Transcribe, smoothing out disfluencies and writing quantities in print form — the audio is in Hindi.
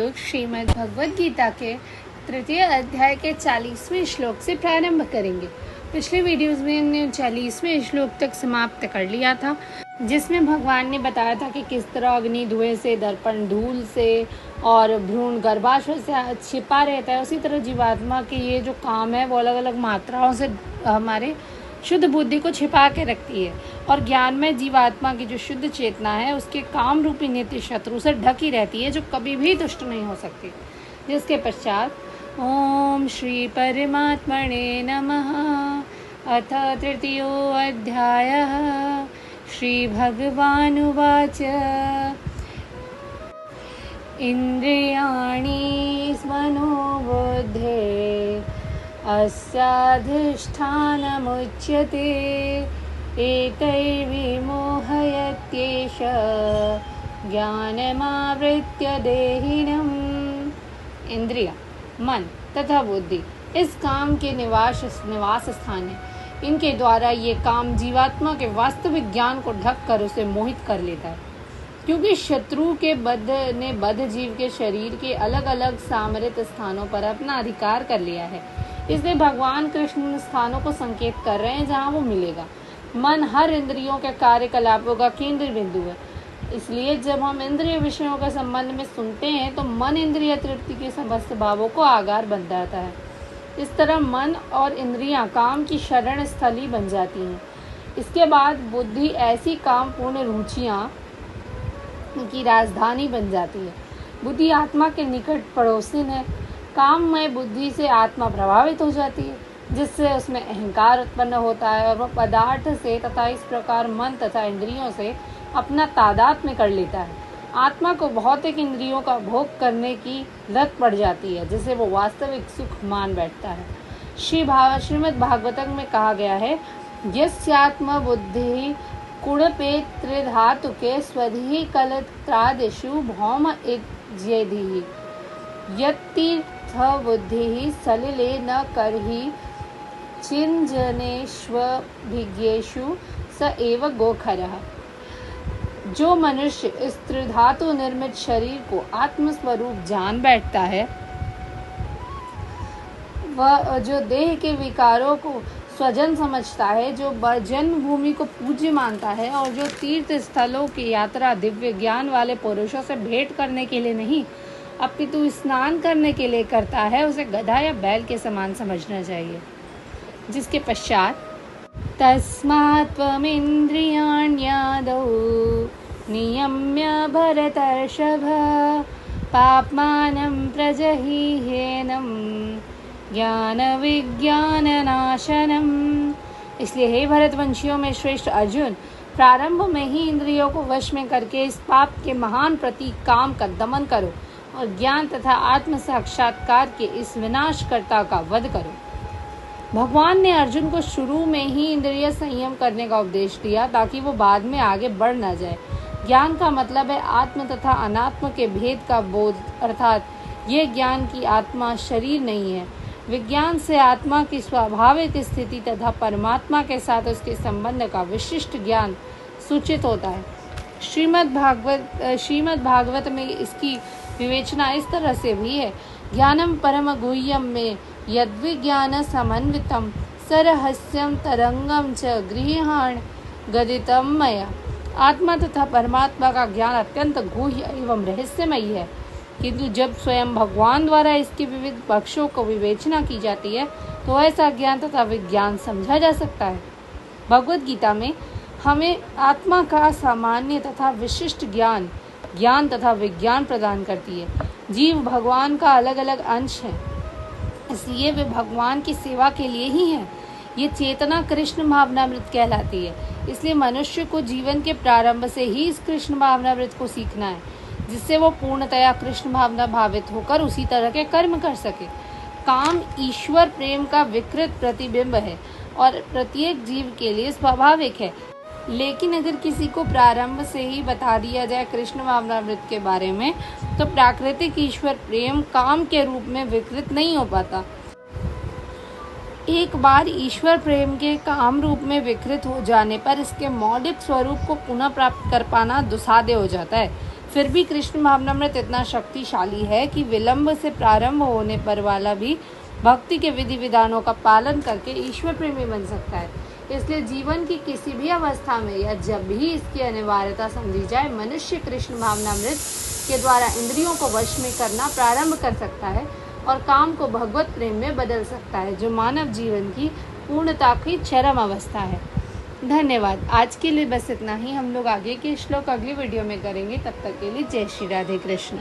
लोग श्रीमद् भगवद गीता के तृतीय अध्याय के 40वें श्लोक से प्रारंभ करेंगे। पिछले वीडियोस में हमने 40वें श्लोक तक समाप्त कर लिया था, जिसमें भगवान ने बताया था कि किस तरह अग्नि धुएं से, दर्पण धूल से और भ्रूण गर्भाशय से छिपा रहता है। उसी तरह जीवात्मा के ये जो काम है वो अलग अलग मात्राओं से हमारे शुद्ध बुद्धि को छिपा के रखती है, और ज्ञान में जीवात्मा की जो शुद्ध चेतना है उसके काम रूपी नित्य शत्रु से ढकी रहती है, जो कभी भी दुष्ट नहीं हो सकती। जिसके पश्चात ओम श्री परमात्मने नमः। अथ तृतीयो अध्यायः। श्री भगवानुवाच इंद्रियाणि मनोबुद्धे अस्याधिष्ठानमुच्यते एतैर्विमोहयत्येष ज्ञानमावृत्य देहिनम्। इंद्रिया, मन तथा बुद्धि इस काम के निवास स्थान है। इनके द्वारा ये काम जीवात्मा के वास्तविक ज्ञान को ढक कर उसे मोहित कर लेता है, क्योंकि शत्रु के बद्ध जीव के शरीर के अलग अलग सामरित स्थानों पर अपना अधिकार कर लिया है। इसलिए भगवान कृष्ण उन स्थानों को संकेत कर रहे हैं जहाँ वो मिलेगा। मन हर इंद्रियों के कार्यकलापों का केंद्र बिंदु है। इसलिए जब हम इंद्रिय विषयों के संबंध में सुनते हैं तो मन इंद्रिय तृप्ति के समस्त भावों को आगार बन जाता है। इस तरह मन और इंद्रियां काम की शरण स्थली बन जाती हैं। इसके बाद बुद्धि ऐसी काम पूर्ण रुचियां की राजधानी बन जाती है। बुद्धि आत्मा के निकट पड़ोसिन है। काममय बुद्धि से आत्मा प्रभावित हो जाती है, जिससे उसमें अहंकार उत्पन्न होता है और वह पदार्थ से तथा इस प्रकार मन तथा इंद्रियों से अपना तादात्म्य कर लेता है। आत्मा को भौतिक इंद्रियों का भोग करने की लत पड़ जाती है, जिसे वो वास्तविक सुख मान बैठता है। श्रीमद् भागवतम में कहा गया है, यस्यात्म बुद्धि कुणपेत्रिधातुके स्वधि कलत्रादिषु भौम इज्येधि यत्तीर्थ बुद्धि सलिले न करहि चिंजनेष्वभिज्ञेषु स एव गोखरः। जो मनुष्य इस त्रिधातु निर्मित शरीर को आत्मस्वरूप जान बैठता है, वह जो देह के विकारों को स्वजन समझता है, जो जन्मभूमि को पूज्य मानता है और जो तीर्थ स्थलों की यात्रा दिव्य ज्ञान वाले पुरुषों से भेंट करने के लिए नहीं अपितु स्नान करने के लिए करता है, उसे गधा या बैल के समान समझना चाहिए। जिसके पश्चात तस्मात् त्वमिन्द्रियाण्यादौ नियम्य भरतर्षभ पाप्मानं प्रजहिह्येनं ज्ञानविज्ञाननाशनम्। इसलिए हे भरतवंशियों में श्रेष्ठ अर्जुन, प्रारंभ में ही इंद्रियों को वश में करके इस पाप के महान प्रतीक काम का दमन करो और ज्ञान तथा आत्म साक्षात्कार के इस विनाशकर्ता का वध करो। भगवान ने अर्जुन को शुरू में ही इंद्रिय संयम करने का उपदेश दिया, ताकि वो बाद में आगे बढ़ न जाए। ज्ञान का मतलब है आत्म तथा अनात्म के भेद का बोध, अर्थात ये ज्ञान की आत्मा शरीर नहीं है। विज्ञान से आत्मा की स्वाभाविक स्थिति तथा परमात्मा के साथ उसके संबंध का विशिष्ट ज्ञान सूचित होता है। श्रीमद् भागवत में इसकी विवेचना इस तरह से भी है, ज्ञानम परम गुह्यम में यद्विज्ञान समन्वितम सरहस्यम तरंगम च गृहाण गदितम मया। आत्मा तथा परमात्मा का ज्ञान अत्यंत गुह्य एवं रहस्यमयी है, किंतु जब स्वयं भगवान द्वारा इसके विविध पक्षों को विवेचना की जाती है तो ऐसा ज्ञान तथा विज्ञान समझा जा सकता है। भगवद गीता में हमें आत्मा का सामान्य तथा विशिष्ट ज्ञान तथा विज्ञान प्रदान करती है। जीव भगवान का अलग अलग अंश है, इसलिए वे भगवान की सेवा के लिए ही हैं। ये चेतना कृष्ण भावनामृत कहलाती है। इसलिए मनुष्य को जीवन के प्रारंभ से ही इस कृष्ण भावनामृत को सीखना है, जिससे वो पूर्णतया कृष्ण भावना भावित होकर उसी तरह के कर्म कर सके। काम ईश्वर प्रेम का विकृत प्रतिबिंब है और प्रत्येक जीव के लिए स्वाभाविक है। लेकिन अगर किसी को प्रारंभ से ही बता दिया जाए कृष्ण भावनामृत के बारे में, तो प्राकृतिक ईश्वर प्रेम काम के रूप में विकृत नहीं हो पाता। एक बार ईश्वर प्रेम के काम रूप में विकृत हो जाने पर इसके मौलिक स्वरूप को पुनः प्राप्त कर पाना दुसाध्य हो जाता है। फिर भी कृष्ण भावनामृत इतना शक्तिशाली है कि विलंब से प्रारंभ होने पर वाला भी भक्ति के विधि विधानों का पालन करके ईश्वर प्रेमी बन सकता है। इसलिए जीवन की किसी भी अवस्था में या जब भी इसकी अनिवार्यता समझी जाए, मनुष्य कृष्ण भावनामृत के द्वारा इंद्रियों को वश में करना प्रारंभ कर सकता है और काम को भगवत प्रेम में बदल सकता है, जो मानव जीवन की पूर्णता की चरम अवस्था है। धन्यवाद। आज के लिए बस इतना ही। हम लोग आगे के श्लोक अगली वीडियो में करेंगे। तब तक के लिए जय श्री राधे कृष्ण।